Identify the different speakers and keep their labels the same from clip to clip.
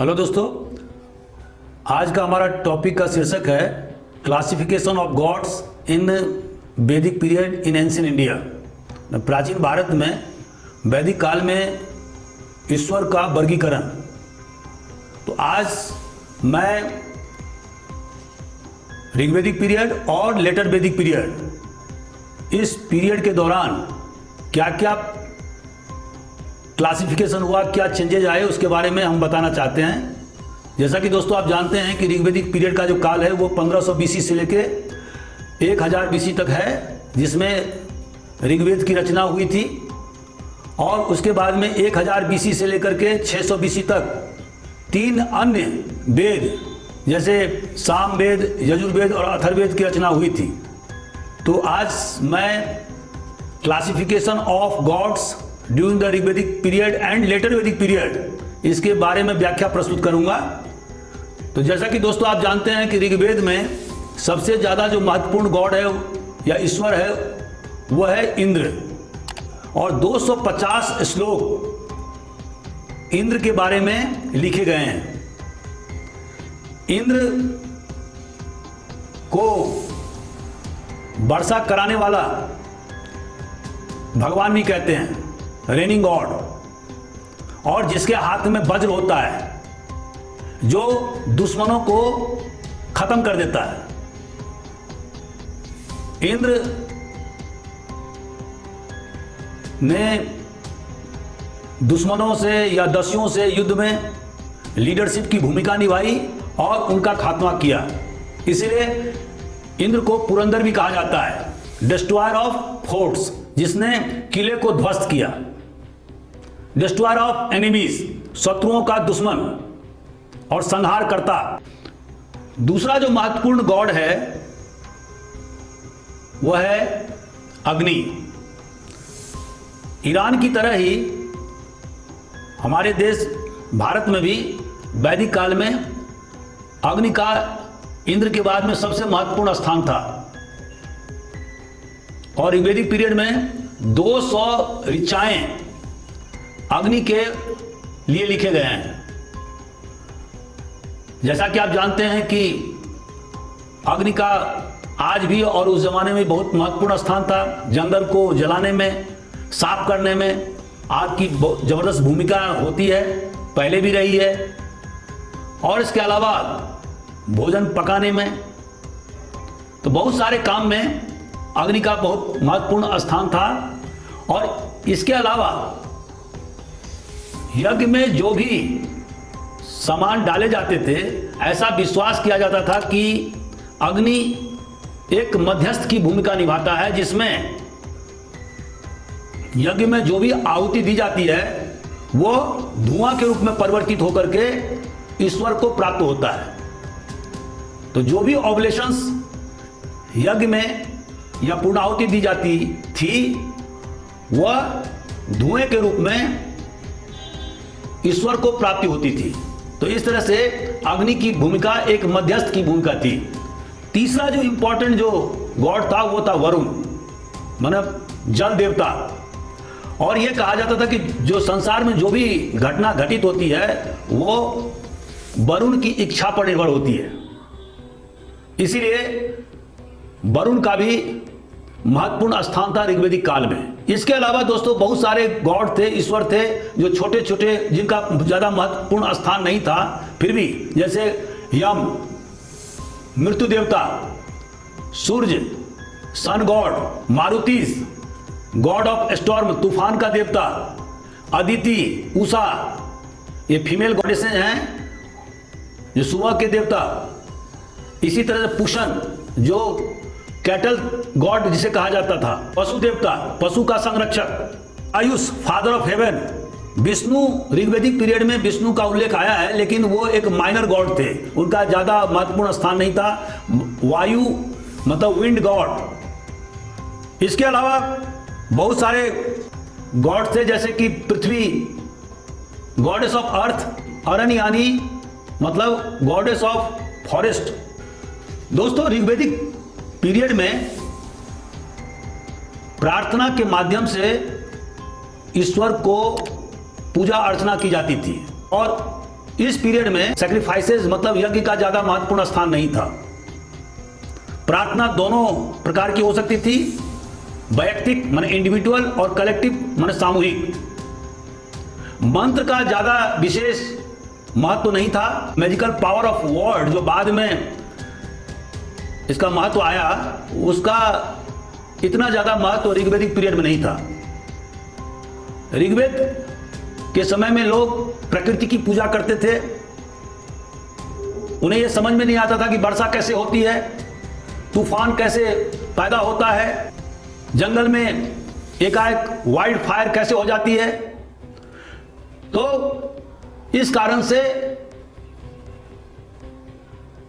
Speaker 1: Hello दोस्तों, आज का हमारा टॉपिक का शीर्षक है क्लासिफिकेशन ऑफ गॉड्स इन वैदिक पीरियड इन एंशिएंट इंडिया। प्राचीन भारत में वैदिक काल में ईश्वर का वर्गीकरण। तो आज मैं ऋग्वैदिक पीरियड और लेटर वैदिक पीरियड, इस पीरियड के दौरान क्या क्या क्लासिफिकेशन हुआ, क्या चेंजेज आए, उसके बारे में हम बताना चाहते हैं। जैसा कि दोस्तों आप जानते हैं कि ऋग्वैदिक पीरियड का जो काल है वो 1500 बीसी से लेके 1000 बीसी तक है, जिसमें ऋग्वेद की रचना हुई थी। और उसके बाद में 1000 बीसी से लेकर के 600 बीसी तक 3 अन्य वेद जैसे सामवेद, यजुर्वेद और अथर्ववेद की रचना हुई थी। तो आज मैं classification of gods during the Rigvedic period and later Vedic period, इसके बारे में व्याख्या प्रस्तुत करूंगा। तो जैसा कि दोस्तों आप जानते हैं कि ऋग्वेद में सबसे ज़्यादा जो महत्वपूर्ण गॉड है या ईश्वर है वो है इंद्र, और 250 श्लोक इंद्र के बारे में लिखे गए हैं। इंद्र को वर्षा कराने वाला भगवान भी कहते हैं, रेनिंग गॉड, और जिसके हाथ में वज्र होता है जो दुश्मनों को खत्म कर देता है। इंद्र ने दुश्मनों से या दस्युओं से युद्ध में लीडरशिप की भूमिका निभाई और उनका खात्मा किया। इसलिए इंद्र को पुरंदर भी कहा जाता है, डिस्ट्रॉयर ऑफ फोर्ट्स, जिसने किले को ध्वस्त किया। डिस्ट्रॉयर ऑफ एनिमीज, शत्रुओं का दुश्मन और संहार करता। दूसरा जो महत्वपूर्ण गॉड है वह है अग्नि। ईरान की तरह ही हमारे देश भारत में भी वैदिक काल में अग्नि का इंद्र के बाद में सबसे महत्वपूर्ण स्थान था। और ऋग्वैदिक पीरियड में 200 ऋचाएं अग्नि के लिए लिखे गए हैं। जैसा कि आप जानते हैं कि अग्नि का आज भी और उस जमाने में बहुत महत्वपूर्ण स्थान था। जंगल को जलाने में, साफ करने में आग की जबरदस्त भूमिका होती है, पहले भी रही है। और इसके अलावा भोजन पकाने में, तो बहुत सारे काम में अग्नि का बहुत महत्वपूर्ण स्थान था। और इसके अलावा यज्ञ में जो भी सामान डाले जाते थे, ऐसा विश्वास किया जाता था कि अग्नि एक मध्यस्थ की भूमिका निभाता है, जिसमें यज्ञ में जो भी आहुति दी जाती है वो धुआं के रूप में परिवर्तित होकर के ईश्वर को प्राप्त होता है। तो जो भी ऑब्लेशंस यज्ञ में या पूर्णाहुति दी जाती थी वह धुएं के रूप में ईश्वर को प्राप्ति होती थी। तो इस तरह से अग्नि की भूमिका एक मध्यस्थ की भूमिका थी। तीसरा जो इंपॉर्टेंट जो गॉड था वो था वरुण, मतलब जल देवता। और यह कहा जाता था कि जो संसार में जो भी घटना घटित होती है वो वरुण की इच्छा पर निर्भर होती है। इसीलिए वरुण का भी महत्वपूर्ण स्थान था ऋग्वैदिक काल में। इसके अलावा दोस्तों बहुत सारे गॉड थे, ईश्वर थे, जो छोटे छोटे, जिनका ज़्यादा महत्वपूर्ण स्थान नहीं था, फिर भी, जैसे यम, मृत्यु देवता, Surya, sun god, Maruts, god of storm, तूफान का देवता, अदिति, उषा, ये फीमेल गॉडेसेस हैं जो सुबह के देवता। इसी तरह से पुषण जो कैटल गॉड जिसे कहा जाता था, पशु देवता, पशु का संरक्षक, आयुष, father of heaven. Vishnu Rigvedic period में विष्णु का उल्लेख आया है, लेकिन वो एक माइनर गॉड थे, उनका ज्यादा महत्वपूर्ण स्थान नहीं था। वायु मतलब विंड गॉड। इसके अलावा बहुत सारे गॉड थे, जैसे कि पृथ्वी, गॉडेस ऑफ अर्थ, अरण्ययानी मतलब गॉडेस ऑफ फॉरेस्ट। दोस्तों ऋग्वैदिक पीरियड में प्रार्थना के माध्यम से ईश्वर को पूजा अर्चना की जाती थी, और इस पीरियड में सैक्रिफाइसेस मतलब यज्ञ का ज्यादा महत्वपूर्ण स्थान नहीं था। प्रार्थना दोनों प्रकार की हो सकती थी, वैयक्तिक माने इंडिविजुअल और कलेक्टिव माने सामूहिक। मंत्र का ज्यादा विशेष महत्व नहीं था। मैजिकल पावर ऑफ वर्ड जो बाद में इसका महत्व आया, उसका इतना ज्यादा महत्व ऋग्वेदिक पीरियड में नहीं था। ऋग्वेद के समय में लोग प्रकृति की पूजा करते थे। उन्हें यह समझ में नहीं आता था कि वर्षा कैसे होती है, तूफान कैसे पैदा होता है, जंगल में एकाएक वाइल्ड फायर कैसे हो जाती है। तो इस कारण से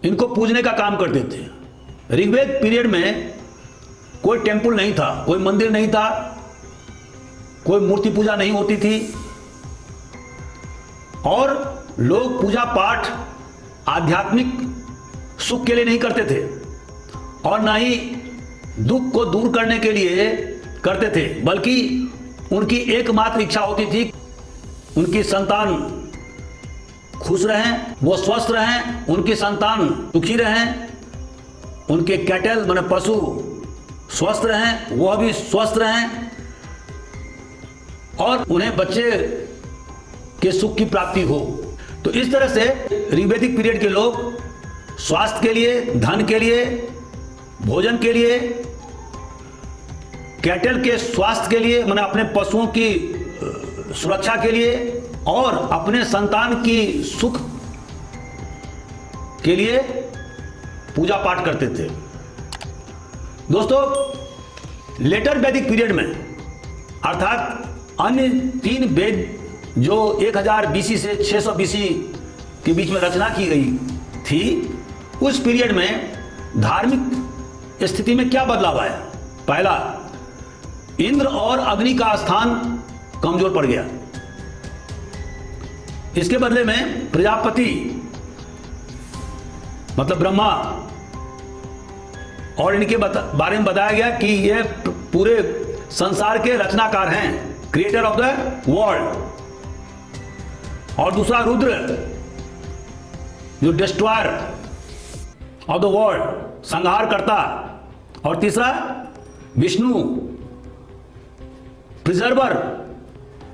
Speaker 1: इनको पूजने का काम करते थे। ऋग्वेद पीरियड में कोई टेंपल नहीं था, कोई मंदिर नहीं था, कोई मूर्ति पूजा नहीं होती थी और लोग पूजा पाठ आध्यात्मिक सुख के लिए नहीं करते थे और ना ही दुख को दूर करने के लिए करते थे, बल्कि उनकी एकमात्र इच्छा होती थी उनकी संतान खुश रहें, वो स्वस्थ रहें, उनकी संतान सुखी रहें, उनके कैटल माने पशु स्वस्थ रहें, वह भी स्वस्थ रहें और उन्हें बच्चे के सुख की प्राप्ति हो। तो इस तरह से ऋग्वेदिक पीरियड के लोग स्वास्थ्य के लिए, धन के लिए, भोजन के लिए, कैटल के स्वास्थ्य के लिए माने अपने पशुओं की सुरक्षा के लिए और अपने संतान की सुख के लिए पूजा पाठ करते थे। दोस्तों, लेटर वैदिक पीरियड में अर्थात अन्य 3 वेद जो 1000 बीसी से 600 बीसी के बीच में रचना की गई थी, उस पीरियड में धार्मिक स्थिति में क्या बदलाव आया? पहला, इंद्र और अग्नि का स्थान कमजोर पड़ गया। इसके बदले में प्रजापति मतलब ब्रह्मा और इनके बारे में बताया गया कि यह पूरे संसार के रचनाकार हैं, क्रिएटर ऑफ द वर्ल्ड। और दूसरा रुद्र जो डिस्ट्रॉयर ऑफ द वर्ल्ड, संहार करता। और तीसरा Vishnu preserver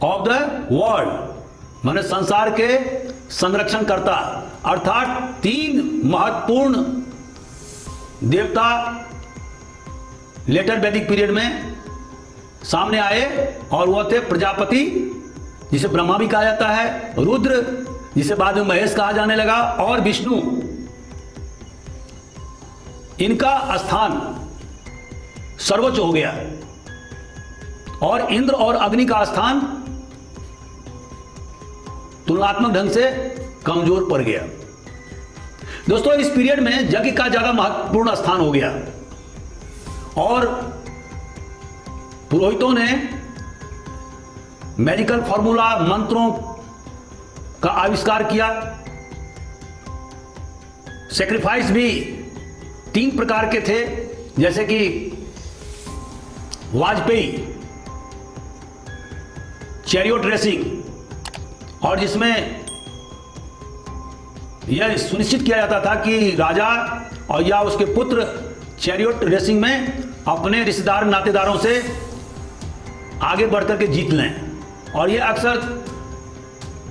Speaker 1: of the world माने संसार के संरक्षण करता। अर्थात 3 महत्वपूर्ण देवता लेटर वैदिक पीरियड में सामने आए और वह थे प्रजापति जिसे ब्रह्मा भी कहा जाता है, रुद्र जिसे बाद में महेश कहा जाने लगा, और विष्णु। इनका स्थान सर्वोच्च हो गया और इंद्र और अग्नि का स्थान तुलनात्मक ढंग से कमजोर पड़ गया। दोस्तों, इस पीरियड में यज्ञ का ज्यादा महत्वपूर्ण स्थान हो गया और पुरोहितों ने मैजिकल फॉर्मूला, मंत्रों का आविष्कार किया। सैक्रिफाइस भी 3 प्रकार के थे, जैसे कि वाजपेयी, चैरियोट रेसिंग, और जिसमें यह सुनिश्चित किया जाता था कि राजा और या उसके पुत्र चैरियोट रेसिंग में अपने रिश्तेदार नातेदारों से आगे बढ़कर के जीत लें। और यह अक्सर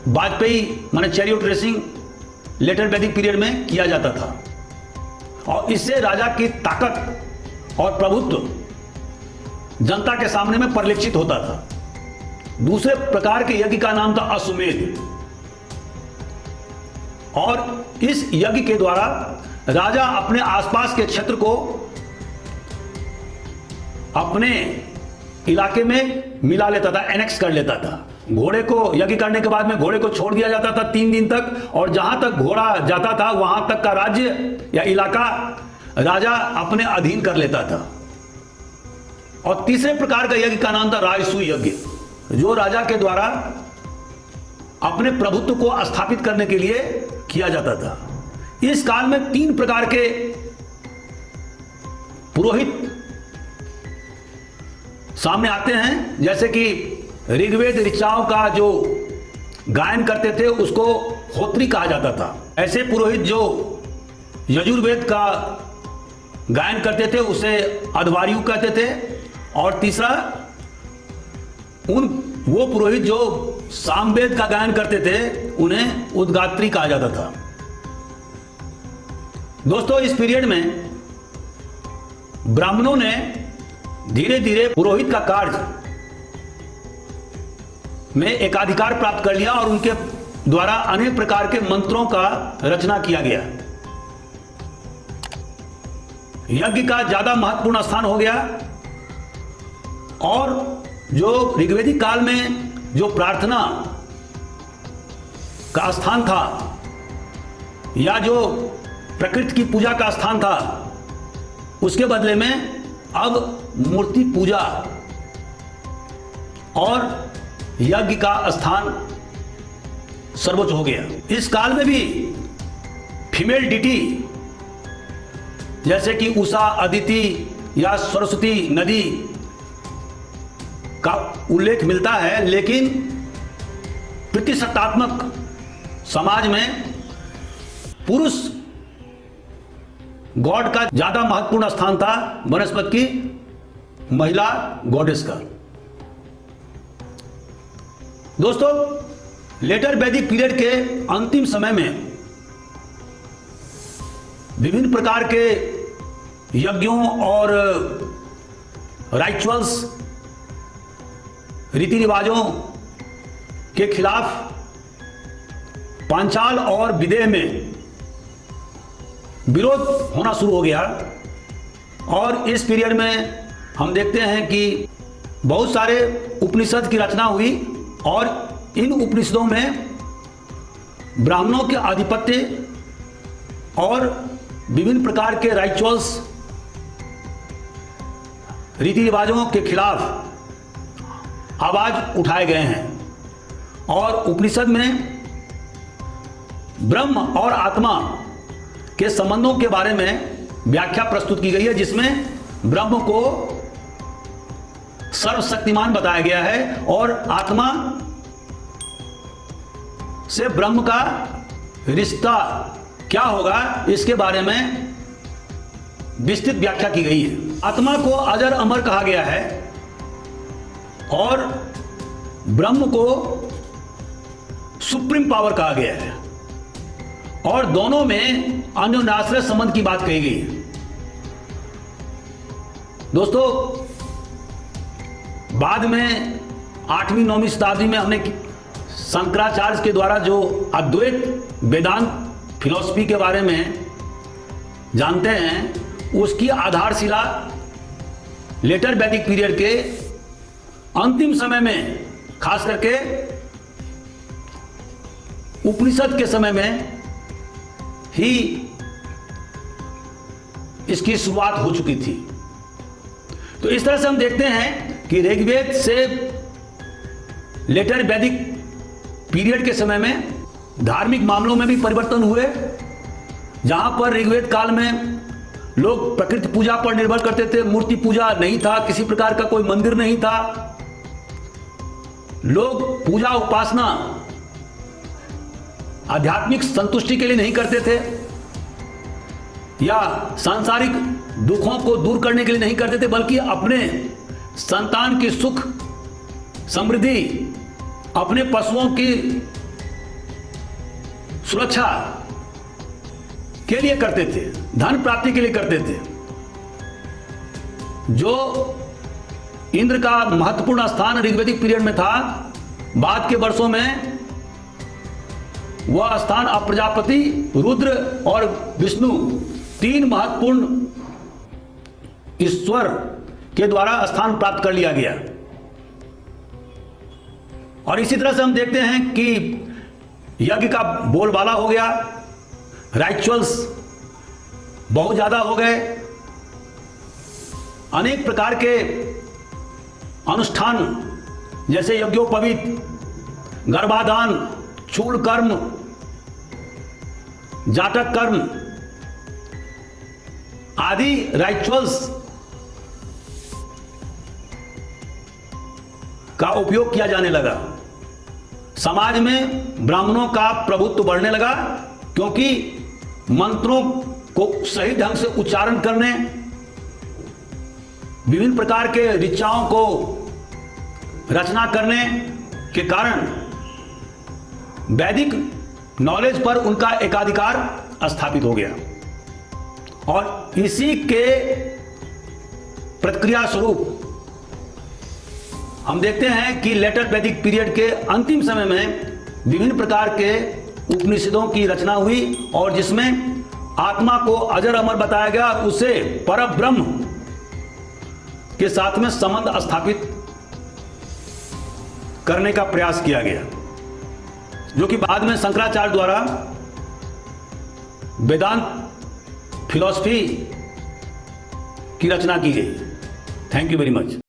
Speaker 1: वाजपेयी माने chariot racing letter Vedic period में किया जाता था और इससे राजा की ताकत और प्रभुत्व जनता के सामने में परिलक्षित होता था। दूसरे प्रकार के यज्ञ का नाम था अश्वमेध और इस यज्ञ के द्वारा राजा अपने आसपास के क्षेत्र को अपने इलाके में मिला लेता था, एनेक्स कर लेता था। घोड़े को यज्ञ करने के बाद में घोड़े को छोड़ दिया जाता था 3 दिन तक और जहां तक घोड़ा जाता था वहां तक का राज्य या इलाका राजा अपने अधीन कर लेता था। और तीसरे प्रकार का यज्ञ का नाम था राजसूय यज्ञ, जो राजा के द्वारा अपने प्रभुत्व को स्थापित करने के लिए किया जाता था। इस काल में 3 प्रकार के पुरोहित सामने आते हैं, जैसे कि ऋग्वेद ऋचाओं का जो गायन करते थे उसको होत्री कहा जाता था। ऐसे पुरोहित जो यजुर्वेद का गायन करते थे उसे अध्वर्यु कहते थे, और तीसरा वो पुरोहित जो सामवेद का गायन करते थे उन्हें उद्गात्री कहा जाता था। दोस्तों, इस पीरियड में ब्राह्मणों ने धीरे धीरे पुरोहित का कार्य में एकाधिकार प्राप्त कर लिया और उनके द्वारा अनेक प्रकार के मंत्रों का रचना किया गया। यज्ञ का ज्यादा महत्वपूर्ण स्थान हो गया, और जो ऋग्वेदिक काल में जो प्रार्थना का स्थान था या जो प्रकृति की पूजा का स्थान था, उसके बदले में अब मूर्ति पूजा और यज्ञ का स्थान सर्वोच्च हो गया। इस काल में भी फीमेल डिटी जैसे कि उषा, अदिति या सरस्वती नदी का उल्लेख मिलता है, लेकिन प्रतिसत्तात्मक समाज में पुरुष गॉड का ज्यादा महत्वपूर्ण स्थान था बनस्पत की महिला गॉडेस का। दोस्तों, लेटर वैदिक पीरियड के अंतिम समय में विभिन्न प्रकार के यज्ञों और राइचुअल्स, रीति रिवाजों के खिलाफ पांचाल और विदेह में विरोध होना शुरू हो गया। और इस पीरियड में हम देखते हैं कि बहुत सारे उपनिषद की रचना हुई, और इन उपनिषदों में ब्राह्मणों के आधिपत्य और विभिन्न प्रकार के राइचुअल्स, रीति रिवाजों के खिलाफ आवाज उठाए गए हैं। और उपनिषद में ब्रह्म और आत्मा के संबंधों के बारे में व्याख्या प्रस्तुत की गई है, जिसमें ब्रह्म को सर्वशक्तिमान बताया गया है और आत्मा से ब्रह्म का रिश्ता क्या होगा इसके बारे में विस्तृत व्याख्या की गई है। आत्मा को अजर अमर कहा गया है और ब्रह्म को सुप्रीम पावर कहा गया है, और दोनों में अन्योन्याश्रय संबंध की बात कही गई है। दोस्तों, बाद में 8वीं-9वीं शताब्दी में हमने शंकराचार्य के द्वारा जो अद्वैत वेदांत फिलॉसफी के बारे में जानते हैं, उसकी आधारशिला लेटर वैदिक पीरियड के अंतिम समय में, खास करके उपनिषद के समय में ही इसकी शुरुआत हो चुकी थी। तो इस तरह से हम देखते हैं कि ऋग्वेद से लेटर वैदिक पीरियड के समय में धार्मिक मामलों में भी परिवर्तन हुए। जहां पर ऋग्वेद काल में लोग प्रकृति पूजा पर निर्भर करते थे, मूर्ति पूजा नहीं था, किसी प्रकार का कोई मंदिर नहीं था, लोग पूजा उपासना आध्यात्मिक संतुष्टि के लिए नहीं करते थे या सांसारिक दुखों को दूर करने के लिए नहीं करते थे, बल्कि अपने संतान की सुख समृद्धि, अपने पशुओं की सुरक्षा के लिए करते थे, धन प्राप्ति के लिए करते थे। जो इंद्र का महत्वपूर्ण स्थान ऋग्वेदिक पीरियड में था, बाद के वर्षों में वह स्थान अब प्रजापति, रुद्र और विष्णु, 3 महत्वपूर्ण ईश्वर के द्वारा स्थान प्राप्त कर लिया गया। और इसी तरह से हम देखते हैं कि यज्ञ का बोलबाला हो गया, राइचुअल्स बहुत ज्यादा हो गए, अनेक प्रकार के अनुष्ठान जैसे यज्ञोपवीत, गर्भाधान, चूड़ कर्म, जातक कर्म आदि राइचुअल्स का उपयोग किया जाने लगा। समाज में ब्राह्मणों का प्रभुत्व बढ़ने लगा, क्योंकि मंत्रों को सही ढंग से उच्चारण करने, विभिन्न प्रकार के ऋचाओं को रचना करने के कारण वैदिक नॉलेज पर उनका एकाधिकार स्थापित हो गया। और इसी के प्रतिक्रिया स्वरूप हम देखते हैं कि लेटर वैदिक पीरियड के अंतिम समय में विभिन्न प्रकार के उपनिषदों की रचना हुई, और जिसमें आत्मा को अजर अमर बताया गया, उसे परब्रह्म के साथ में संबंध स्थापित करने का प्रयास किया गया, जो कि बाद में शंकराचार्य द्वारा वेदांत फिलॉसफी की रचना की गई। Thank you very much.